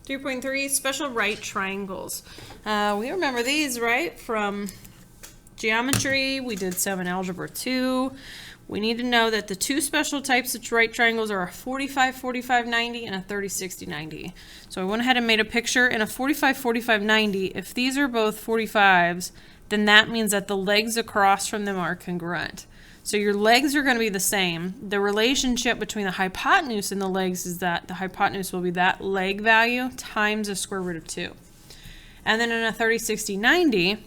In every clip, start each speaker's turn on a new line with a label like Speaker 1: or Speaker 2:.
Speaker 1: 3.3, special right triangles. We remember these, right, from geometry. We did some in Algebra 2. We need to know that the two special types of right triangles are a 45, 45, 90 and a 30, 60, 90. So I went ahead and made a picture. In a 45, 45, 90, if these are both 45s, then that means that the legs across from them are congruent. So your legs are going to be the same. The relationship between the hypotenuse and the legs is that the hypotenuse will be that leg value times the square root of 2. And then in a 30, 60, 90,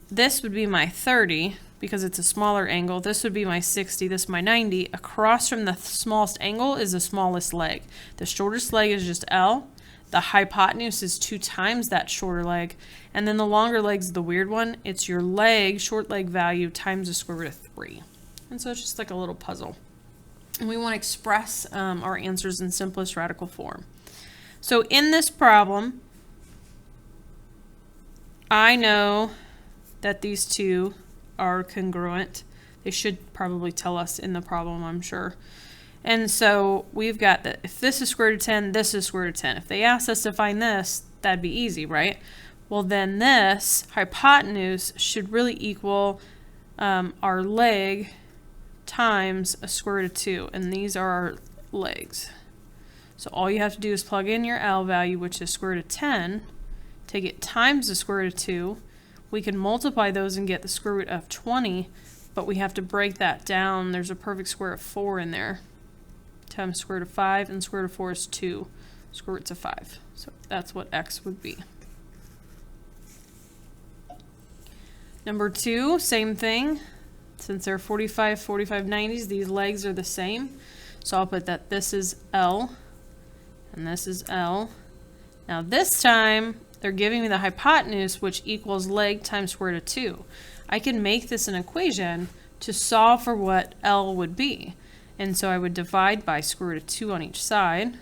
Speaker 1: this would be my 30 because it's a smaller angle. This would be my 60, this my 90. Across from the smallest angle is the smallest leg. The shortest leg is just L. The hypotenuse is 2 times that shorter leg. And then the longer leg's the weird one. It's your leg, short leg value, times the square root of 3. And so it's just like a little puzzle. And we want to express our answers in simplest radical form. So in this problem, I know that these two are congruent. They should probably tell us in the problem, I'm sure. And so we've got that if this is square root of 10, this is square root of 10. If they asked us to find this, that'd be easy, right? Well, then this hypotenuse should really equal our leg times a square root of 2. And these are our legs. So all you have to do is plug in your L value, which is square root of 10, take it times the square root of 2. We can multiply those and get the square root of 20, but we have to break that down. There's a perfect square of 4 in there. Times square root of 5, and square root of 4 is 2. Square roots of 5. So that's what x would be. Number 2, same thing. Since they're 45, 45, 90s, these legs are the same. So I'll put that this is L, and this is L. Now this time, they're giving me the hypotenuse, which equals leg times square root of 2. I can make this an equation to solve for what L would be. And so I would divide by square root of 2 on each side,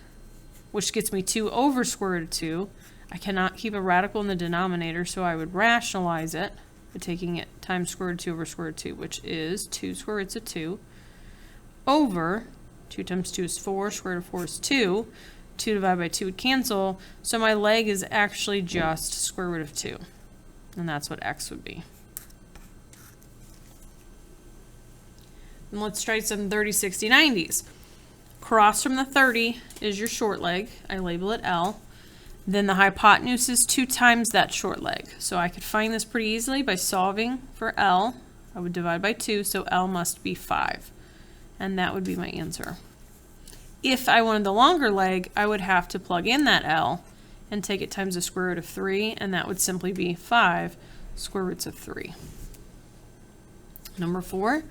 Speaker 1: which gets me 2 over square root of 2. I cannot keep a radical in the denominator, so I would rationalize it by taking it times square root of 2 over square root of 2, which is 2 square roots of 2, over 2 times 2 is 4, square root of 4 is 2. 2 divided by 2 would cancel, so my leg is actually just square root of 2. And that's what x would be. And let's try some 30, 60, 90s. Across from the 30 is your short leg. I label it L. Then the hypotenuse is 2 times that short leg. So I could find this pretty easily by solving for L. I would divide by 2, so L must be 5. And that would be my answer. If I wanted the longer leg, I would have to plug in that L and take it times the square root of 3, and that would simply be 5 square roots of 3. Number 4,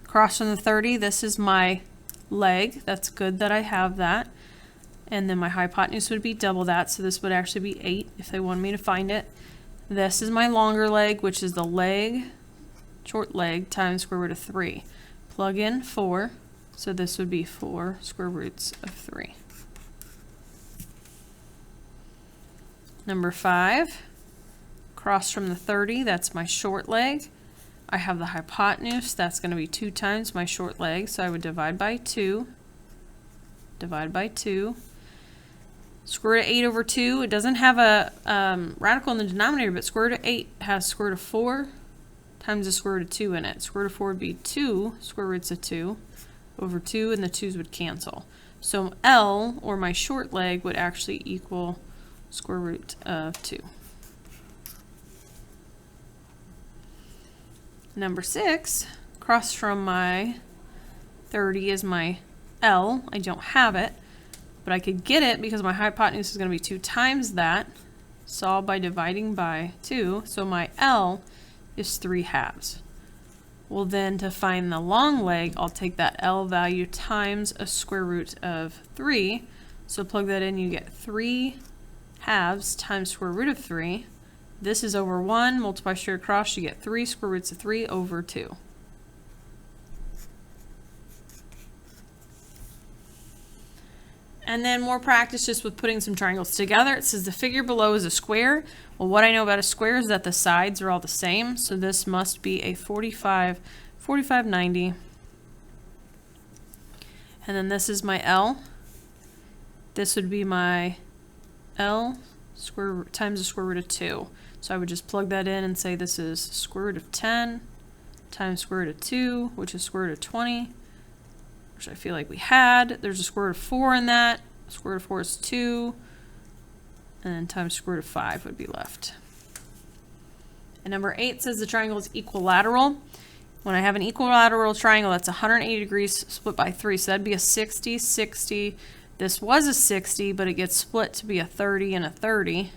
Speaker 1: across from the 30, this is my leg. That's good that I have that. And then my hypotenuse would be double that, so this would actually be 8 if they wanted me to find it. This is my longer leg, which is the leg, short leg, times square root of 3. Plug in 4. So this would be 4 square roots of 3. Number 5, across from the 30, that's my short leg. I have the hypotenuse, that's going to be 2 times my short leg, so I would divide by 2. Divide by 2. Square root of 8 over 2, it doesn't have a radical in the denominator, but square root of 8 has square root of 4 times the square root of 2 in it. Square root of 4 would be 2 square roots of 2. Over 2, and the 2's would cancel. So L, or my short leg, would actually equal square root of 2. Number 6, across from my 30 is my L. I don't have it, but I could get it because my hypotenuse is going to be 2 times that, solved by dividing by 2, so my L is 3 halves. Well, then to find the long leg, I'll take that L value times a square root of 3. So plug that in, you get 3 halves times square root of 3. This is over 1, multiply straight across, you get 3 square roots of 3 over 2. And then more practice just with putting some triangles together. It says the figure below is a square. Well, what I know about a square is that the sides are all the same. So this must be a 45, 45, 90. And then this is my L. This would be my L times the square root of 2. So I would just plug that in and say this is square root of 10 times square root of 2, which is square root of 20, which I feel like we had. There's a square root of 4 in that. Square root of 4 is 2. And then times square root of 5 would be left. And number 8 says the triangle is equilateral. When I have an equilateral triangle, that's 180 degrees split by 3. So that'd be a 60, 60. This was a 60, but it gets split to be a 30 and a 30.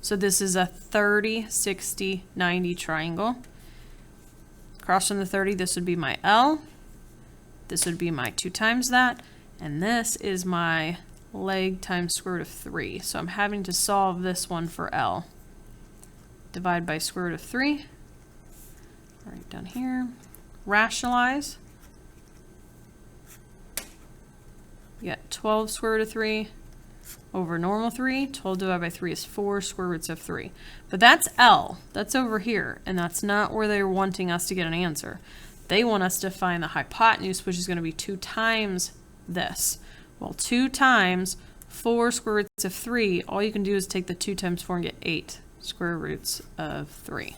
Speaker 1: So this is a 30, 60, 90 triangle. Across from the 30, this would be my L. This would be my 2 times that. And this is my leg times square root of 3. So I'm having to solve this one for L. Divide by square root of 3. Right down here. Rationalize. We got 12 square root of 3 over normal 3. 12 divided by 3 is 4 square roots of 3. But that's L. That's over here. And that's not where they're wanting us to get an answer. They want us to find the hypotenuse, which is going to be 2 times this. Well, 2 times 4 square roots of 3, all you can do is take the 2 times 4 and get 8 square roots of 3.